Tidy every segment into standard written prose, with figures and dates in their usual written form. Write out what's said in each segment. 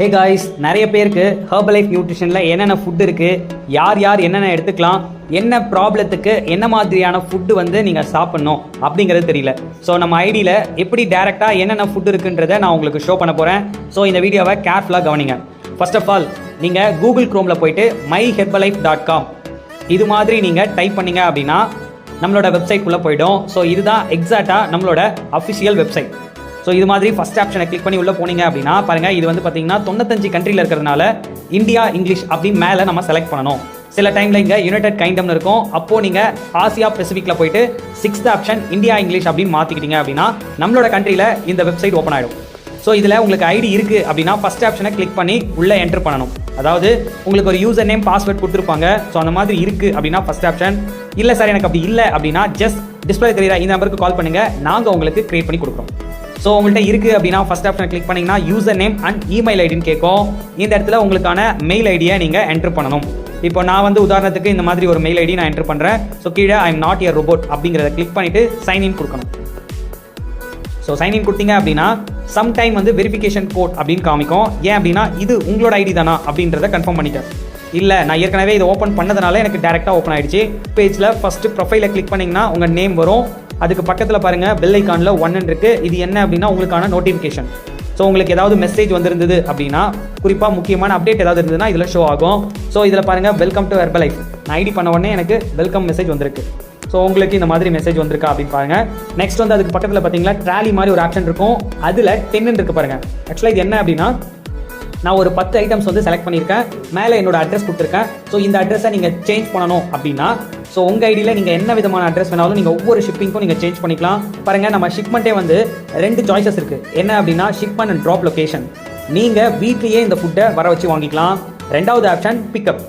Hey guys, நிறைய பேருக்கு Herbalife நியூட்ரிஷனில் என்னென்ன ஃபுட் இருக்குது, யார் யார் என்னென்ன எடுத்துக்கலாம், என்ன ப்ராப்ளத்துக்கு என்ன மாதிரியான ஃபுட்டு நீங்கள் சாப்பிட்ணும் அப்படிங்கிறது தெரியல. ஸோ நம்ம ஐடியில் எப்படி டேரெக்டாக என்னென்ன ஃபுட் இருக்குன்றதை நான் உங்களுக்கு ஷோ பண்ண போகிறேன். ஸோ இந்த வீடியோவை கேர்ஃபுல்லாக கவனிங்க. ஃபர்ஸ்ட் ஆஃப் ஆல் நீங்கள் கூகுள் க்ரோமில் போயிட்டு myherbalife.com இது மாதிரி நீங்கள் டைப் பண்ணீங்க அப்படின்னா நம்மளோட வெப்சைட்குள்ளே போய்டும். ஸோ இதுதான் எக்ஸாக்டாக நம்மளோட அஃபிஷியல் வெப்சைட். ஸோ இது மாதிரி ஃபஸ்ட் ஆப்ஷனை கிளிக் பண்ணி உள்ளே போனீங்க அப்படின்னா பாருங்கள், இது பார்த்தீங்கன்னா 95 கண்ட்ரியில் இருக்கிறதுனால இந்தியா இங்கிலீஷ் அப்படி மேலே நம்ம செலக்ட் பண்ணணும். சில டைமில் இங்கே யுனைடெட் கைண்டம்னு இருக்கும். அப்போது நீங்கள் ஆசியா பெசிஃபிக்கில் போயிட்டு 6th ஆப்ஷன் இந்தியா இங்கிலீஷ் அப்படின்னு மாற்றிக்கிட்டீங்க அப்படின்னா நம்மளோட கண்ட்ரியில் இந்த வெப்சைட் ஓப்பன் ஆகிடும். ஸோ இதில் உங்களுக்கு ஐடி இருக்குது அப்படின்னா ஃபஸ்ட் ஆப்ஷனை கிளிக் பண்ணி உள்ளே என்ட்ரு பண்ணணும். அதாவது உங்களுக்கு ஒரு யூசர் நேம் பாஸ்வேர்ட் கொடுத்துருப்பாங்க. ஸோ அந்த மாதிரி இருக்குது அப்படின்னா ஃபஸ்ட் ஆப்ஷன். இல்லை சார் எனக்கு அப்படி இல்லை அப்படின்னா ஜஸ்ட் டிஸ்பிளே தெரியுற இந்த நம்பருக்கு கால் பண்ணுங்கள், நாங்கள் உங்களுக்கு கிரியேட் பண்ணி கொடுக்குறோம். ஸோ உங்கள்கிட்ட இருக்குது அப்படின்னா ஃபஸ்ட் ஆப்ஷனை கிளிக் பண்ணிங்கன்னா யூசர் நேம் அண்ட் இமெயில் ஐடின்னு கேட்கும். இந்த இடத்துல உங்களுக்கான மெயில் ஐடியை நீங்கள் என்ட்ரு பண்ணணும். இப்போ நான் உதாரணத்துக்கு இந்த மாதிரி ஒரு மெயில் ஐடி நான் என்ட்ரு பண்ணுறேன். ஸோ கீழே I am not a robot அப்படிங்கிறத கிளிக் பண்ணிவிட்டு சைன்இன் கொடுக்கணும். ஸோ சைன்இன் கொடுத்தீங்க அப்படின்னா சம்டைம் வெரிஃபிகேஷன் கோட் அப்படின்னு காமிக்கும். ஏன் அப்படின்னா இது உங்களோட ஐடி தானா அப்படின்றத கன்ஃபார்ம் பண்ணிட்டேன். இல்லை, நான் ஏற்கனவே இதை ஓப்பன் பண்ணதுனால எனக்கு டேரெக்டாக ஓப்பன் ஆகிடுச்சு. பேஜில் ஃபஸ்ட்டு ப்ரொஃபைலை கிளிக் பண்ணிங்கன்னா உங்கள் நேம் வரும். அதுக்கு பக்கத்தில் பாருங்கள் பெல் ஐக்கானில் 1 இருக்குது. இது என்ன அப்படின்னா உங்களுக்கான நோட்டிஃபிகேஷன். ஸோ உங்களுக்கு ஏதாவது மெசேஜ் வந்திருந்தது அப்படின்னா, குறிப்பாக முக்கியமான அப்டேட் ஏதாவது இருந்ததுன்னா இதில் ஷோ ஆகும். ஸோ இதில் பாருங்கள் வெல்கம் டு ஹெர்பலைஃப். நான் ஐடி பண்ண உடனே எனக்கு வெல்கம் மெசேஜ் வந்திருக்கு. ஸோ உங்களுக்கு இந்த மாதிரி மெசேஜ் வந்திருக்கா அப்படின்னு பாருங்கள். நெக்ஸ்ட் அதுக்கு பக்கத்தில் பார்த்தீங்களா ட்ராலி மாதிரி ஒரு ஆப்ஷன் இருக்கும். அதில் 10 இருக்குது பாருங்கள். ஆக்சுவலாக இது என்ன அப்படின்னா, நான் ஒரு 10 ஐட்டம்ஸ் செலக்ட் பண்ணியிருக்கேன். மேலே என்னோட அட்ரஸ் கொடுத்துருக்கேன். ஸோ இந்த அட்ரஸை நீங்கள் சேஞ்ச் பண்ணணும் அப்படின்னா, ஸோ உங்கள் ஐடியில் நீங்கள் என்ன விதமான அட்ரஸ் வேணாலும் நீங்கள் ஒவ்வொரு ஷிப்பிங்க்கும் நீங்கள் சேஞ்ச் பண்ணிக்கலாம். பாருங்கள், நம்ம ஷிப்மெண்ட்டே 2 சாய்ஸஸ் இருக்குது. என்ன அப்படின்னா ஷிப்மெண்ட் அண்ட் ட்ராப் லொகேஷன். நீங்கள் வீட்லேயே இந்த ஃபுட்டை வர வச்சு வாங்கிக்கலாம். 2வது ஆப்ஷன் பிக்கப்.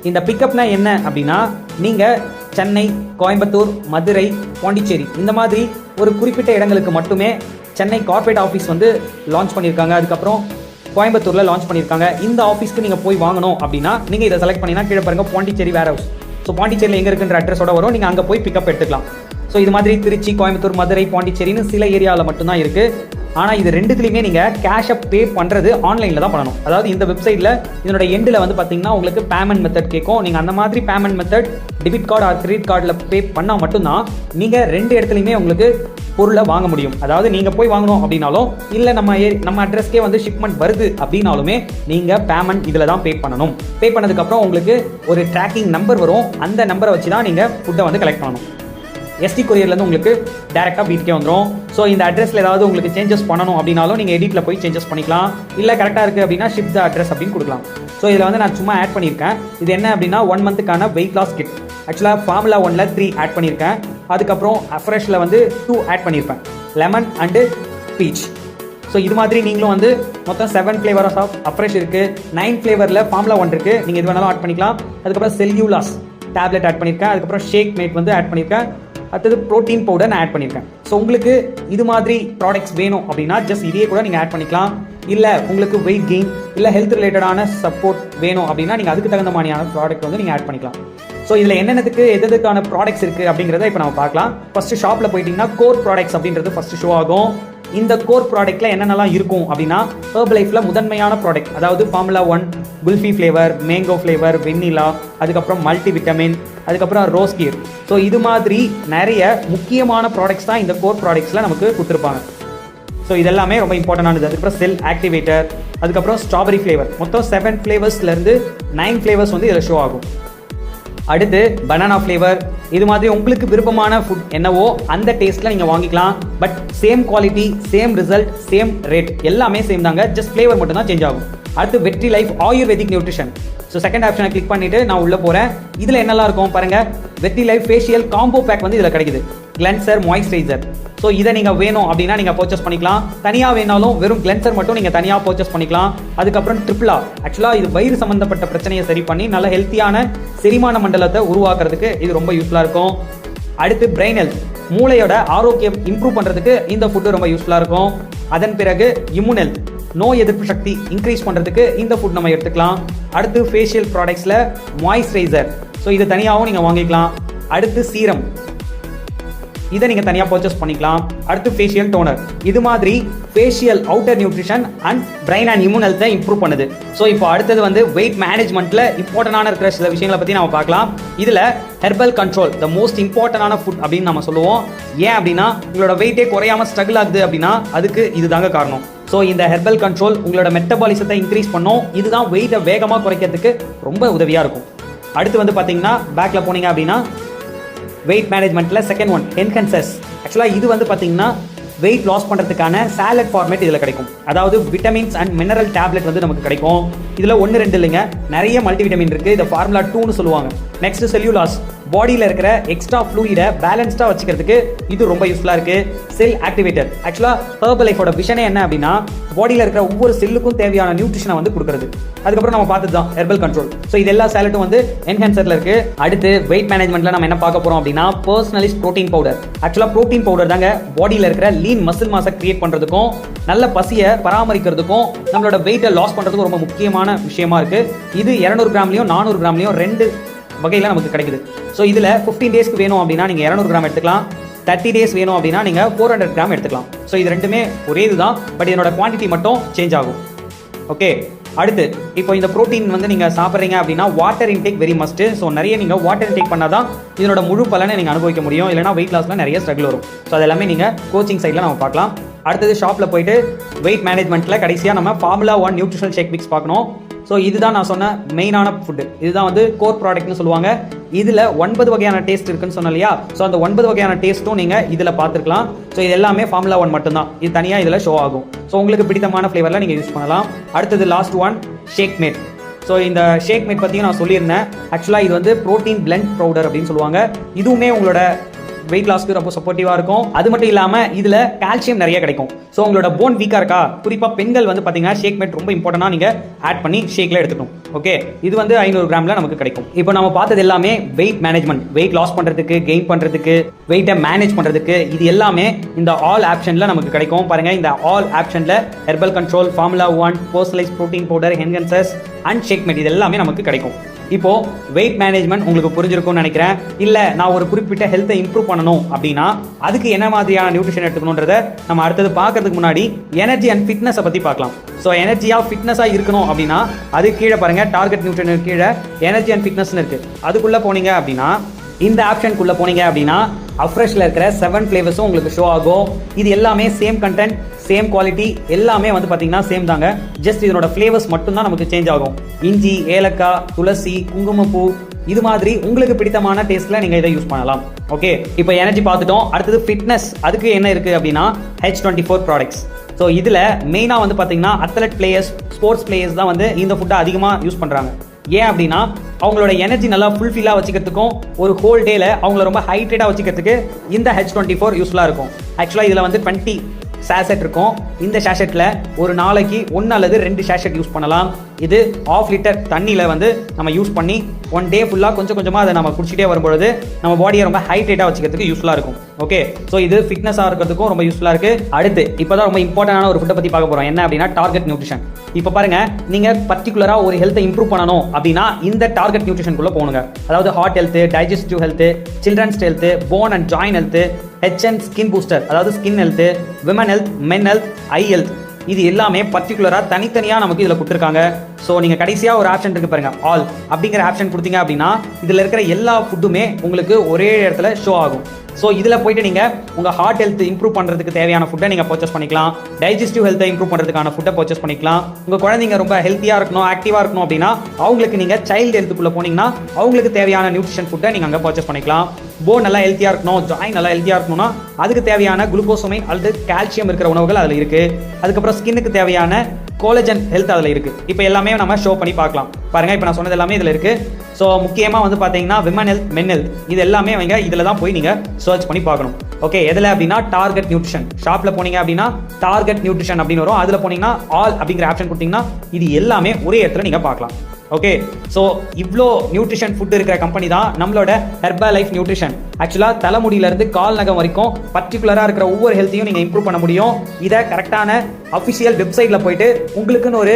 இந்த பிக்கப்னா என்ன அப்படின்னா, நீங்கள் சென்னை, கோயம்புத்தூர், மதுரை, பாண்டிச்சேரி இந்த மாதிரி ஒரு குறிப்பிட்ட இடங்களுக்கு மட்டுமே சென்னை கார்ப்பரேட் ஆஃபீஸ் லான்ச் பண்ணியிருக்காங்க. அதுக்கப்புறம் கோயம்புத்தூரில் லான்ச் பண்ணியிருக்காங்க. இந்த ஆஃபீஸ்க்கு நீங்கள் போய் வாங்கணும் அப்படின்னா நீங்கள் இதை செலக்ட் பண்ணிங்கன்னா கீழே பாருங்கள் பாண்டிச்சேரி வேர் ஹவுஸ். ஸோ பாண்டிச்சேரியில் எங்கே இருக்குன்ற அட்ரஸோட வரும். நீங்கள் அங்கே போய் பிக்கப் எடுத்துக்கலாம். ஸோ இது மாதிரி திருச்சி, கோயம்புத்தூர், மதுரை, பாண்டிச்சேரின்னு சில ஏரியாவில் மட்டும்தான் இருக்குது. ஆனால் இது ரெண்டுத்துலையுமே நீங்கள் கேஷை பே பண்ணுறது ஆன்லைனில் தான் பண்ணணும். அதாவது இந்த வெப்சைட்டில் இதனோட எண்டில் பார்த்தீங்கன்னா உங்களுக்கு பேமெண்ட் மெத்தட் கேட்கும். நீங்கள் அந்த மாதிரி payment method debit card or credit கார்டில் பே பண்ணால் மட்டும்தான் நீங்கள் 2 இடத்துலையுமே உங்களுக்கு பொருளை வாங்க முடியும். அதாவது நீங்கள் போய் வாங்கணும் அப்படின்னாலும், இல்லை நம்ம அட்ரஸ்க்கே ஷிப்மெண்ட் வருது அப்படின்னாலுமே நீங்கள் பேமெண்ட் இதில் தான் பே பண்ணணும். பே பண்ணதுக்கப்புறம் உங்களுக்கு ஒரு ட்ராக்கிங் நம்பர் வரும். அந்த நம்பரை வச்சு தான் நீங்கள் ஃபுட்டை கலெக்ட் பண்ணணும். எஸ்டி கொரியர்லேருந்து உங்களுக்கு டேரெக்டாக வீட்டுக்கே வந்துடும். ஸோ இந்த அட்ரஸில் ஏதாவது உங்களுக்கு சேஞ்சஸ் பண்ணணும் அப்படின்னாலும் நீங்கள் எடிட்டில் போய் சேஞ்சஸ் பண்ணிக்கலாம். இல்லை கரெக்டாக இருக்குது அப்படின்னா ஷிப் த அட்ரஸ் அப்படின்னு கொடுக்கலாம். ஸோ இதில் நான் சும்மா ஆட் பண்ணியிருக்கேன். இது என்ன அப்படின்னா 1 மந்த்துக்கான வெயிட் லாஸ் கிட். ஆக்சுவலாக ஃபார்முலா 1ல் 3 ஆட் பண்ணியிருக்கேன். அதுக்கப்புறம் அஃப்ரெஷில் 2 ஆட் பண்ணியிருப்பேன், லெமன் அண்டு பீச். ஸோ இது மாதிரி நீங்களும் மொத்தம் 7 ஃப்ளேவர்ஸ் ஆஃப் அஃப்ரெஷ் இருக்குது. 9 ஃப்ளேவரில் ஃபார்முலா 1 இருக்குது. நீங்கள் இது வேணாலும் ஆட் பண்ணிக்கலாம். அதுக்கப்புறம் செல்யூலாஸ் டேப்லெட் ஆட் பண்ணியிருக்கேன். அதுக்கப்புறம் ஷேக் மேட் ஆட் பண்ணியிருக்கேன். அடுத்தது ப்ரோட்டீன் பவுடர் நான் ஆட் பண்ணியிருக்கேன். ஸோ உங்களுக்கு இது மாதிரி ப்ராடக்ட்ஸ் வேணும் அப்படின்னா ஜஸ்ட் இதே கூட நீங்கள் ஆட் பண்ணிக்கலாம். இல்லை உங்களுக்கு வெயிட் கெயின் இல்லை ஹெல்த் ரிலேட்டடான சப்போர்ட் வேணும் அப்படின்னா நீங்கள் அதுக்கு தகுந்த மாதிரியான ப்ராடக்ட் நீங்கள் ஆட் பண்ணிக்கலாம். ஸோ இதில் என்னென்னதுக்கு எதுக்கான ப்ராடக்ட்ஸ் இருக்குது அப்படிங்கிறத இப்போ நம்ம பார்க்கலாம். ஃபஸ்ட்டு ஷாப்பில் போயிட்டிங்கன்னா கோர் ப்ராடக்ட்ஸ் அப்படின்றது ஃபஸ்ட்டு ஷோ ஆகும். இந்த கோர் ப்ராடக்ட்டில் என்னென்னலாம் இருக்கும் அப்படின்னா, ஹெர்பலைஃப்பில் முதன்மையான ப்ராடக்ட், அதாவது formula 1, kulfi flavour, mango flavour, vanilla, அதுக்கப்புறம் மல்டி விட்டமின், அதுக்கப்புறம் ரோஸ் கீர். ஸோ இது மாதிரி நிறைய முக்கியமான ப்ராடக்ட்ஸ் தான் இந்த கோர் ப்ராடக்ட்ஸில் நமக்கு கொடுத்துருப்பாங்க. ஸோ இதெல்லாமே ரொம்ப இம்பார்ட்டண்டானது. அதுக்கப்புறம் செல் ஆக்டிவேட்டர், அதுக்கப்புறம் ஸ்ட்ராபெரி ஃப்ளேவர். மொத்தம் 7 ஃப்ளேவர்ஸ்லேருந்து 9 ஃப்ளேவர்ஸ் இதில் ஷோ ஆகும். அடுத்து பனானா ஃப்ளேவர். இது மாதிரி உங்களுக்கு விருப்பமான ஃபுட் என்னவோ அந்த டேஸ்ட்டில் நீங்கள் வாங்கிக்கலாம். But same quality, same result, same rate எல்லாமே சேம் தாங்க. ஜஸ்ட் ஃப்ளேவர் மட்டும் தான் சேஞ்ச் ஆகும். அடுத்து வெற்றி life ayurvedic nutrition. So 2nd ஆப்ஷனை கிளிக் பண்ணிவிட்டு நான் உள்ளே போகிறேன். இதில் என்னெல்லாம் இருக்கும் பாருங்கள். வெற்றி லைஃப் ஃபேஷியல் காம்போ பேக் இதில் கிடைக்குது. Cleanser, moisturiser. ஸோ இதை நீங்கள் வேணும் அப்படின்னா நீங்கள் பர்ச்சேஸ் பண்ணிக்கலாம். தனியாக வேணாலும் வெறும் கிளென்சர் மட்டும் நீங்கள் தனியாக பர்ச்சேஸ் பண்ணிக்கலாம். அதுக்கப்புறம் ட்ரிப்ளா. ஆக்சுவலாக இது வயிறு சம்மந்தப்பட்ட பிரச்சனையை சரி பண்ணி நல்ல ஹெல்த்தியான செரிமான மண்டலத்தை உருவாக்குறதுக்கு இது ரொம்ப யூஸ்ஃபுல்லாக இருக்கும். அடுத்து பிரெயின் ஹெல்த், மூளையோட ஆரோக்கியம் இம்ப்ரூவ் பண்ணுறதுக்கு இந்த ஃபுட்டு ரொம்ப யூஸ்ஃபுல்லாக இருக்கும். அதன் பிறகு இம்யூன் ஹெல்த், நோய் எதிர்ப்பு சக்தி இன்க்ரீஸ் பண்ணுறதுக்கு இந்த ஃபுட் நம்ம எடுத்துக்கலாம். அடுத்து ஃபேஷியல் ப்ராடக்ட்ஸில் மாய்ஸ்சரைசர். ஸோ இது தனியாகவும் நீங்கள் வாங்கிக்கலாம். அடுத்து சீரம். இதை நீங்கள் தனியாக பர்ச்சேஸ் பண்ணிக்கலாம். அடுத்து ஃபேஷியல் டோனர், இது மாதிரி facial outer nutrition and brain and immune ஹெல்த்தை இம்ப்ரூவ் பண்ணுது. ஸோ இப்போ அடுத்தது வந்து வெயிட் மேனேஜ்மெண்ட்டில் இம்பார்ட்டண்டான இருக்கிற சில விஷயங்களை பற்றி நம்ம பார்க்கலாம். இதில் ஹெர்பல் கண்ட்ரோல் த மோஸ்ட் இம்பார்ட்டண்டான ஃபுட் அப்படின்னு நம்ம சொல்லுவோம். ஏன் அப்படின்னா உங்களோட வெயிட்டே குறையாமல் ஸ்ட்ரகிள் ஆகுது அப்படின்னா அதுக்கு இதுதாங்க காரணம். ஸோ இந்த ஹெர்பல் கண்ட்ரோல் உங்களோட மெட்டபாலிசத்தை இன்க்ரீஸ் பண்ணும். இதுதான் வெயிட்டை வேகமாக குறைக்கிறதுக்கு ரொம்ப உதவியாக இருக்கும். அடுத்து வந்து பார்த்தீங்கன்னா பேக்கில் போனீங்க அப்படின்னா வெயிட் மேனேஜ்மெண்ட்டில் செகண்ட் ஒன் என்ஹென்சர்ஸ். ஆக்சுவலாக இது வந்து பார்த்தீங்கன்னா வெயிட் லாஸ் பண்ணுறதுக்கான சாலட் ஃபார்மேட் இதில் கிடைக்கும். அதாவது விட்டமின்ஸ் அண்ட் மினரல் டேப்லெட் வந்து நமக்கு கிடைக்கும். இதில் 1-2 இல்லைங்க, நிறைய மல்டிவிட்டமின் இருக்குது. இதை ஃபார்முலா 2ன்னு சொல்லுவாங்க. நெக்ஸ்ட் செல்யூலாஸ், பாடியில் இருக்கிற எக்ஸ்ட்ரா ஃப்ளூயிடை பேலன்ஸ்டாக வச்சுக்கிறதுக்கு இது ரொம்ப யூஸ்ஃபுல்லாக இருக்குது. செல் ஆக்டிவேட்டர், ஆக்சுவலாக ஹெர்பல் லைஃபோட விஷனே என்ன அப்படின்னா பாடியில் இருக்கிற ஒவ்வொரு செல்லுக்கும் தேவையான நியூட்ரிஷனை வந்து கொடுக்குறது. அதுக்கப்புறம் நம்ம பார்த்தது தான் ஹெர்பல் கண்ட்ரோல். ஸோ இது எல்லா சேலட்டும் வந்து என்ஹான்சரில் இருக்குது. அடுத்து வெயிட் மேனேஜ்மெண்ட்டில் நம்ம என்ன பார்க்க போகிறோம் அப்படின்னா பர்சனலிஸ்ட் ப்ரோட்டீன் பவுடர். ஆக்சுவலாக ப்ரோட்டீன் பவுடர் தாங்க பாடியில் இருக்கிற லீன் மசில் மாஸை கிரியேட் பண்ணுறதுக்கும் நல்ல பசியை பராமரிக்கிறதுக்கும் நம்மளோட வெயிட்டை லாஸ் பண்ணுறதுக்கும் ரொம்ப முக்கியமான விஷயமா இருக்குது. இது 200 கிராம்லையும் 400 கிராம்லையும் 2 வகையில் நமக்கு கிடைக்குது. ஸோ இதில் 15 டேஸ்க்கு வேணும் அப்படின்னா நீங்கள் 200 கிராம் எடுத்துக்கலாம். 30 டேஸ் வேணும் அப்படின்னா நீங்கள் 400 கிராம் எடுத்துக்கலாம். ஸோ இது ரெண்டுமே ஒரே இதுதான், பட் இதனோட குவான்டிட்டி மட்டும் சேஞ்ச் ஆகும். ஓகே, அடுத்து இப்போ இந்த ப்ரோட்டீன் வந்து நீங்கள் சாப்பிட்றீங்க அப்படின்னா water intake very must. So நிறைய நீங்கள் வாட்டர் இன்டேக் பண்ணால் தான் இதனோட முழு பலனை நீங்கள் அனுபவிக்க முடியும். இல்லைனா வெயிட் லாஸில் நிறைய ஸ்ட்ரகிள் வரும். ஸோ அது எல்லாமே நீங்கள் கோச்சிங் சைடில் நம்ம பார்க்கலாம். அடுத்தது ஷாப்பில் போயிட்டு வெயிட் மேனேஜ்மெண்ட்டில் கடைசியாக நம்ம ஃபார்முலா 1 நியூட்ரிஷனல் ஷேக் மிக்ஸ் பார்க்கணும். ஸோ இதுதான் நான் சொன்ன மெயினான ஃபுட்டு. இதுதான் வந்து கோர் ப்ராடக்ட்னு சொல்லுவாங்க. இதில் 9 வகையான டேஸ்ட் இருக்குன்னு சொன்னோம் இல்லையா? ஸோ அந்த 9 வகையான டேஸ்ட்டும் நீங்கள் இதில் பார்த்துருக்கலாம். ஸோ இது எல்லாமே ஃபார்முலா 1 மட்டும்தான். இது தனியாக இதில் ஷோ ஆகும். ஸோ உங்களுக்கு பிடித்தமான ஃப்ளேவரில் நீங்கள் யூஸ் பண்ணலாம். அடுத்தது last one shake mate. So இந்த ஷேக் மேட் பற்றியும் நான் சொல்லியிருந்தேன். ஆக்சுவலாக இது வந்து ப்ரோட்டீன் பிளெண்ட் பவுடர் அப்படின்னு சொல்லுவாங்க. இதுவுமே உங்களோட வெயிட் லாஸ்க்கு ரொம்ப சப்போர்ட்டிவாக இருக்கும். அது மட்டும் இல்லாமல் இதில் கால்சியம் நிறைய கிடைக்கும். ஸோ உங்களோட போன் வீக்காக இருக்கா, குறிப்பாக பெண்கள் வந்து பார்த்தீங்கன்னா ஷேக் மேட் ரொம்ப இம்பார்ட்டண்டாக நீங்கள் ஆட் பண்ணி ஷேக்கில் எடுத்துக்கணும். ஓகே, இது வந்து 500 கிராமில் நமக்கு கிடைக்கும். இப்போ நம்ம பார்த்தது எல்லாமே வெயிட் மேனேஜ்மெண்ட், வெயிட் லாஸ் பண்ணுறதுக்கு, கெயின் பண்ணுறதுக்கு, வெயிட்டை மேனேஜ் பண்ணுறதுக்கு. இது எல்லாமே இந்த ஆல் ஆப்ஷனில் நமக்கு கிடைக்கும். பாருங்கள், இந்த ஆல் ஆப்ஷனில் herbal control, formula 1, personalise protein powder, enhancers and shake mate இது எல்லாமே நமக்கு கிடைக்கும். இப்போ வெயிட் மேனேஜ்மெண்ட் உங்களுக்கு புரிஞ்சிருக்கும்னு நினைக்கிறேன். இல்லை நான் ஒரு குறிப்பிட்ட ஹெல்த்தை இம்ப்ரூவ் பண்ணணும் அப்படின்னா அதுக்கு என்ன மாதிரியான நியூட்ரிஷன் எடுத்துக்கணுன்றத நம்ம அடுத்தது பார்க்கறதுக்கு முன்னாடி எனர்ஜி அண்ட் ஃபிட்னஸை பற்றி பார்க்கலாம். ஸோ எனர்ஜியாக ஃபிட்னஸாக இருக்கணும் அப்படின்னா அது கீழே பாருங்கள், டார்கெட் நியூட்ரிஷன் கீழே எனர்ஜி அண்ட் ஃபிட்னஸ்னு இருக்குது. அதுக்குள்ளே போனீங்க அப்படின்னா இந்த ஆப்ஷனுக்குள்ளே போனீங்க அப்படின்னா அஃப்ரெஷ்ல இருக்கிற 7 ஃப்ளேவர்ஸும் உங்களுக்கு ஷோ ஆகும். இது எல்லாமே சேம் கண்டென்ட், சேம் குவாலிட்டி, எல்லாமே வந்து பார்த்தீங்கன்னா சேம் தாங்க. ஜஸ்ட் இதனோட ஃப்ளேவர்ஸ் மட்டும்தான் நமக்கு சேஞ்ச் ஆகும். இஞ்சி, ஏலக்காய், துளசி, குங்குமப்பூ, இது மாதிரி உங்களுக்கு பிடித்தமான டேஸ்ட்டில் நீங்கள் இதை யூஸ் பண்ணலாம். ஓகே, இப்போ எனர்ஜி பார்த்துட்டோம். அடுத்தது ஃபிட்னஸ், அதுக்கு என்ன இருக்குது அப்படின்னா H24 ப்ராடக்ட்ஸ். ஸோ இதில் மெயினாக வந்து பார்த்தீங்கன்னா அத்லெட் பிளேயர்ஸ், ஸ்போர்ட்ஸ் பிளேயர்ஸ் தான் வந்து இந்த ஃபுட்டை அதிகமாக யூஸ் பண்ணுறாங்க. ஏன் அப்படின்னா அவங்களோட எனர்ஜி நல்லா ஃபுல்ஃபில்லாக வச்சுக்கிறதுக்கும் ஒரு ஹோல் டேல அவங்கள ரொம்ப ஹைட்ரேட்டாக வச்சுக்கிறதுக்கு இந்த H24 யூஸ்ஃபுல்லாக இருக்கும். ஆக்சுவலாக இதில் வந்து 20 ஷேஷெட் இருக்கும். இந்த ஷேஷெட்டில் ஒரு நாளைக்கு 1 அல்லது 2 ஷேஷெட் யூஸ் பண்ணலாம். இது 1/2 லிட்டர் தண்ணியில் வந்து நம்ம யூஸ் பண்ணி 1 டே ஃபுல்லாக கொஞ்சம் கொஞ்சமாக அதை நம்ம குடிச்சிட்டே வரும்பொழுது நம்ம பாடியை ரொம்ப ஹைட்ரேட்டாக வச்சுக்கிறதுக்கு யூஸ்ஃபுல்லாக இருக்கும். ஓகே, ஸோ இது ஃபிட்னஸாக இருக்கிறதுக்கும் ரொம்ப யூஸ்ஃபுல்லாக இருக்குது. அடுத்து இப்போ தான் ரொம்ப இம்பார்ட்டண்டான ஒரு ஃபுட்டை பற்றி பார்க்க போகிறோம். என்ன அப்படின்னா டார்கெட் நியூட்ரிஷன். இப்போ பாருங்கள், நீங்கள் பர்டிகுலராக ஒரு ஹெல்த்தை இம்ப்ரூவ் பண்ணணும் அப்படின்னா இந்த டார்கெட் நியூட்ரிஷனுக்குள்ளே போகணுங்க. அதாவது heart health, digestive health, children's health, bone and joint health, HN skin booster அதாவது skin health, women health, men health, eye health, இது எல்லாமே பர்டிகுலராக தனித்தனியாக நமக்கு இதில் கொடுத்துருக்காங்க. ஸோ நீங்கள் கடைசியாக ஒரு ஆப்ஷன் இருக்குது பாருங்கள், ஆல் அப்படிங்கிற ஆப்ஷன் கொடுத்தீங்க அப்படின்னா இதில் இருக்கிற எல்லா ஃபுட்டுமே உங்களுக்கு ஒரே இடத்துல ஷோ ஆகும். ஸோ இதில் போய்ட்டு நீங்கள் உங்கள் ஹார்ட் ஹெல்த் இம்ப்ரூவ் பண்ணுறதுக்கு தேவையான ஃபுட்டை நீங்கள் பர்ச்சேஸ் பண்ணிக்கலாம். டைஜஸ்டிவ் ஹெல்த்தை இம்ப்ரூவ் பண்ணுறதுக்கான ஃபுட்டை பர்ச்சேஸ் பண்ணிக்கலாம். உங்கள் குழந்தைங்க ரொம்ப ஹெல்த்தியாக இருக்கணும், ஆக்டிவாக இருக்கணும் அப்படின்னா அவங்களுக்கு நீங்கள் சைல்டு ஹெல்த்துக்குள்ளே போனீங்கன்னா அவங்களுக்கு தேவையான நியூட்ரிஷன் ஃபுட்டை நீங்கள் அங்கே பர்ச்சேஸ் பண்ணிக்கலாம். போன் நல்லா ஹெல்த்தியாக இருக்கணும், ஜாயின் நல்லா ஹெல்த்தியாக இருக்கணும்னா அதுக்கு தேவையான குளுக்கோசமைன் அல்லது கால்சியம் இருக்கிற உணவுகள் அதில் இருக்குது. அதுக்கப்புறம் ஸ்கின்னுக்கு தேவையான கோலஜன் ஹெல்த் அதில் இருக்குது. இப்போ எல்லாமே நம்ம ஷோ பண்ணி பார்க்கலாம். பாருங்கள், இப்போ நான் சொன்னது எல்லாமே இதில் இருக்குது. ஸோ முக்கியமாக வந்து பார்த்தீங்கன்னா விமன் ஹெல்த், மென் ஹெல்த், இது எல்லாமே அவங்க இதில் தான் போய் நீங்கள் சர்ச் பண்ணி பார்க்கணும். ஓகே, எதில் அப்படின்னா டார்கெட் நியூட்ரிஷன். ஷாப்பில் போனீங்க அப்படின்னா டார்கெட் நியூட்ரிஷன் அப்படின்னு வரும். அதில் போனீங்கன்னா ஆல் அப்படிங்கிற ஆப்ஷன் கொடுத்தீங்கன்னா இது எல்லாமே ஒரே இடத்துல நீங்கள் பார்க்கலாம். ஓகே, ஸோ இவ்வளோ நியூட்ரிஷன் ஃபுட் இருக்கிற கம்பெனி தான் நம்மளோட ஹெர்பா லைஃப் நியூட்ரிஷன். ஆக்சுவலாக தலைமுடியிலேருந்து கால் நகம் வரைக்கும் பர்டிகுலராக இருக்கிற ஒவ்வொரு ஹெல்த்தையும் நீங்கள் இம்ப்ரூவ் பண்ண முடியும். இதை கரெக்டான அஃபிஷியல் வெப்சைட்டில் போயிட்டு உங்களுக்குன்னு ஒரு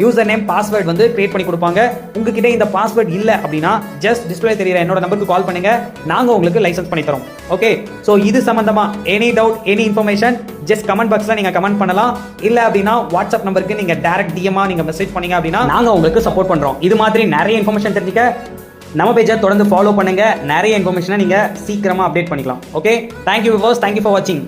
யூசர் நேம் பாஸ்வேர்ட் வந்து கிரியேட் பண்ணி கொடுப்பாங்க. உங்ககிட்ட இந்த பாஸ்வேர்ட் இல்லை அப்படின்னா ஜஸ்ட் டிஸ்பிளே தெரியுற என்னோட நம்பருக்கு கால் பண்ணுங்க, நாங்கள் உங்களுக்கு லைசன்ஸ் பண்ணி தரோம். ஓகே, ஸோ இது சம்பந்தமா any doubt any information just comment பாக்ஸில் நீங்கள் கமெண்ட் பண்ணலாம். இல்லை அப்படின்னா வாட்ஸ்அப் நம்பருக்கு நீங்கள் டைரக்ட் டிஎம்மா நீங்கள் மெசேஜ் பண்ணீங்க அப்படின்னா நாங்கள் உங்களுக்கு சப்போர்ட் பண்ணுறோம். இது மாதிரி நிறைய இன்ஃபர்மேஷன் தெரிஞ்சுக்க நம்ம பேஜை தொடர்ந்து ஃபாலோ பண்ணுங்க. நிறைய இன்ஃபர்மேஷனை நீங்கள் சீக்கிரமாக அப்டேட் பண்ணிக்கலாம். Okay, thank you viewers, thank you for வாட்சிங்.